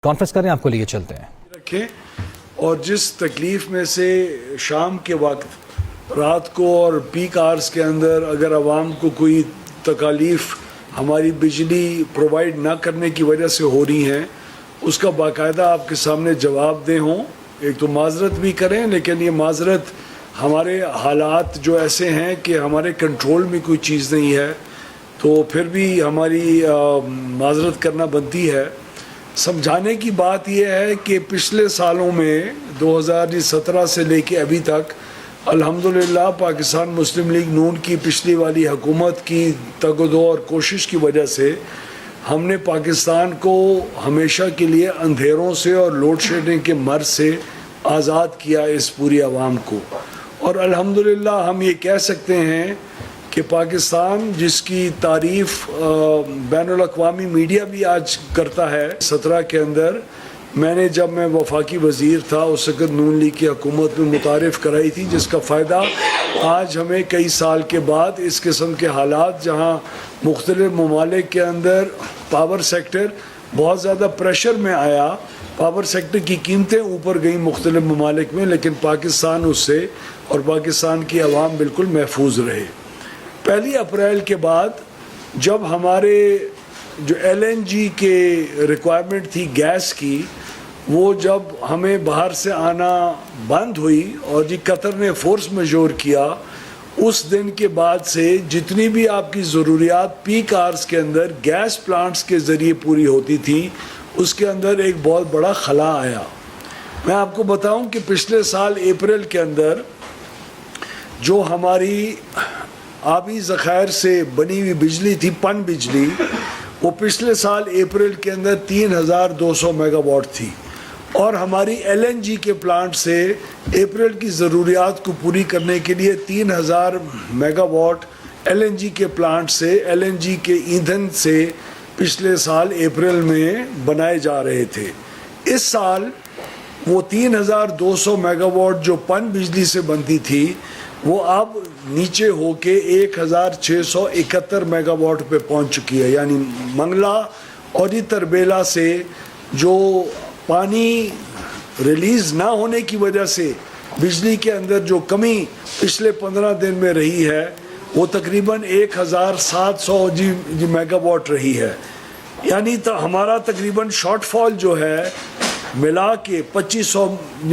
Conference کریں آپ کو لیے چلتے ہیں رکھیں اور جس تکلیف میں سے شام کے وقت رات کو اور پیک آرز کے اندر اگر عوام کو کوئی تکالیف ہماری بجلی پرووائڈ نہ کرنے کی وجہ سے ہو رہی ہیں اس کا باقاعدہ آپ کے سامنے جواب دے ہوں. ایک تو معذرت بھی کریں لیکن یہ معذرت ہمارے حالات جو ایسے ہیں کہ ہمارے کنٹرول میں کوئی چیز نہیں ہے تو پھر بھی ہماری معذرت کرنا بنتی ہے. سمجھانے کی بات یہ ہے کہ پچھلے سالوں میں 2017 سے لے کے ابھی تک الحمدللہ پاکستان مسلم لیگ نون کی پچھلی والی حکومت کی تگ و دو اور کوشش کی وجہ سے ہم نے پاکستان کو ہمیشہ کے لیے اندھیروں سے اور لوڈ شیڈنگ کے مرض سے آزاد کیا اس پوری عوام کو. اور الحمدللہ ہم یہ کہہ سکتے ہیں کہ پاکستان جس کی تعریف بین الاقوامی میڈیا بھی آج کرتا ہے 17 کے اندر میں نے جب میں وفاقی وزیر تھا اس وقت نون لیگ کی حکومت میں متعارف کرائی تھی جس کا فائدہ آج ہمیں کئی سال کے بعد اس قسم کے حالات جہاں مختلف ممالک کے اندر پاور سیکٹر بہت زیادہ پریشر میں آیا, پاور سیکٹر کی قیمتیں اوپر گئیں مختلف ممالک میں لیکن پاکستان اس سے اور پاکستان کی عوام بالکل محفوظ رہے. 1 اپریل کے بعد جب ہمارے جو ایل این جی کے ریکوائرمنٹ تھی گیس کی وہ جب ہمیں باہر سے آنا بند ہوئی اور قطر نے فورس میجور کیا اس دن کے بعد سے جتنی بھی آپ کی ضروریات پیک آرز کے اندر گیس پلانٹس کے ذریعے پوری ہوتی تھی اس کے اندر ایک بہت بڑا خلا آیا. میں آپ کو بتاؤں کہ پچھلے سال اپریل کے اندر جو ہماری آبی ذخائر سے بنی ہوئی بجلی تھی پن بجلی وہ پچھلے سال اپریل کے اندر 3200 میگا واٹ تھی اور ہماری ایل این جی کے پلانٹ سے اپریل کی ضروریات کو پوری کرنے کے لیے 3000 megawatt L N G کے پلانٹ سے ایل این جی کے ایندھن سے پچھلے سال اپریل میں بنائے جا رہے تھے. اس سال وہ 3200 میگا واٹ جو پن بجلی سے بنتی تھی وہ اب نیچے ہو کے 1671 میگا واٹ پہ پہنچ چکی ہے. یعنی منگلا اور تربیلا سے جو پانی ریلیز نہ ہونے کی وجہ سے بجلی کے اندر جو کمی پچھلے 15 دن میں رہی ہے وہ تقریباً 1700 میگا واٹ رہی ہے. یعنی ہمارا تقریباً شارٹ فال جو ہے ملا کے 2500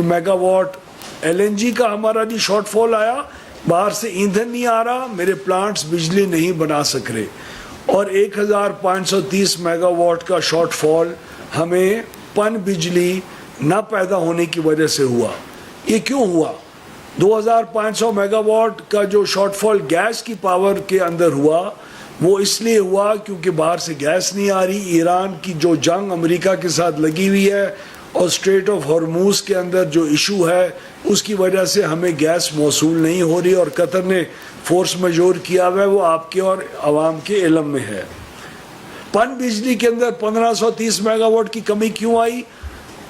megawatt L N G کا ہمارا شارٹ فال آیا, باہر سے ایندھن نہیں آ رہا, میرے پلانٹس بجلی نہیں بنا سک رہے اور 1530 میگا واٹ کا شارٹ فال ہمیں پن بجلی نہ پیدا ہونے کی وجہ سے ہوا. یہ کیوں ہوا؟ 2500 میگا واٹ کا جو شارٹ فال گیس کی پاور کے اندر ہوا وہ اس لیے ہوا کیونکہ باہر سے گیس نہیں آ رہی. ایران کی جو جنگ امریکہ کے ساتھ لگی ہوئی ہے اور اسٹریٹ آف ہرموز کے اندر جو ایشو ہے اس کی وجہ سے ہمیں گیس موصول نہیں ہو رہی اور قطر نے فورس میجور کیا ہوا ہے وہ آپ کے اور عوام کے علم میں ہے. پن بجلی کے اندر 1530 میگا واٹ کی کمی کیوں آئی؟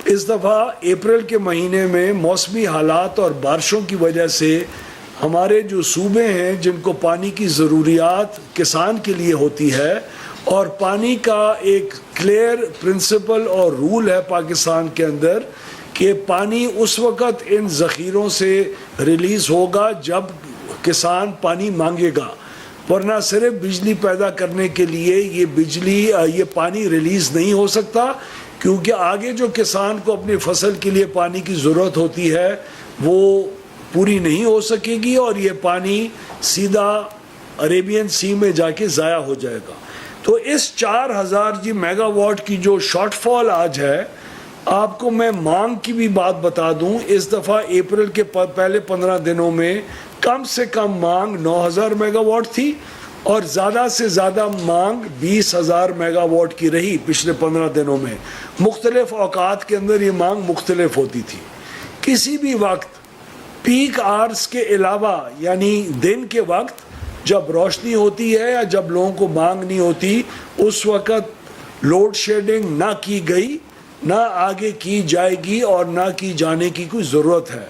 اس دفعہ اپریل کے مہینے میں موسمی حالات اور بارشوں کی وجہ سے ہمارے جو صوبے ہیں جن کو پانی کی ضروریات کسان کے لیے ہوتی ہے اور پانی کا ایک کلیئر پرنسپل اور رول ہے پاکستان کے اندر کہ پانی اس وقت ان ذخیروں سے ریلیز ہوگا جب کسان پانی مانگے گا, ورنہ صرف بجلی پیدا کرنے کے لیے یہ پانی ریلیز نہیں ہو سکتا کیونکہ آگے جو کسان کو اپنی فصل کے لیے پانی کی ضرورت ہوتی ہے وہ پوری نہیں ہو سکے گی اور یہ پانی سیدھا عربین سی میں جا کے ضائع ہو جائے گا. تو اس 4000 میگا واٹ کی جو شارٹ فال آج ہے, آپ کو میں مانگ کی بھی بات بتا دوں, اس دفعہ اپریل کے پہلے 15 دنوں میں کم سے کم مانگ 9000 میگا واٹ تھی اور زیادہ سے زیادہ مانگ 20000 میگا واٹ کی رہی پچھلے 15 دنوں میں. مختلف اوقات کے اندر یہ مانگ مختلف ہوتی تھی. کسی بھی وقت پیک آرز کے علاوہ یعنی دن کے وقت جب روشنی ہوتی ہے یا جب لوگوں کو مانگ نہیں ہوتی اس وقت لوڈ شیڈنگ نہ کی گئی, نہ آگے کی جائے گی اور نہ کی جانے کی کوئی ضرورت ہے.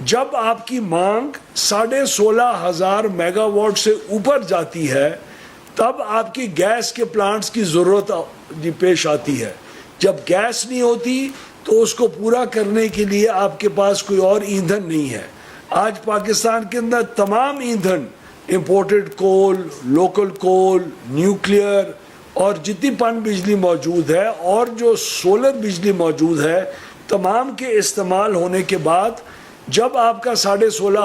جب آپ کی مانگ 16,500 میگا واٹ سے اوپر جاتی ہے تب آپ کی گیس کے پلانٹس کی ضرورت پیش آتی ہے جب گیس نہیں ہوتی تو اس کو پورا کرنے کے لیے آپ کے پاس کوئی اور ایندھن نہیں ہے. آج پاکستان کے اندر تمام ایندھن امپورٹڈ کول، لوکل کول، نیوکلیئر اور جتنی پن بجلی موجود ہے اور جو سولر بجلی موجود ہے، تمام کے استعمال ہونے کے بعد جب آپ کا 16.5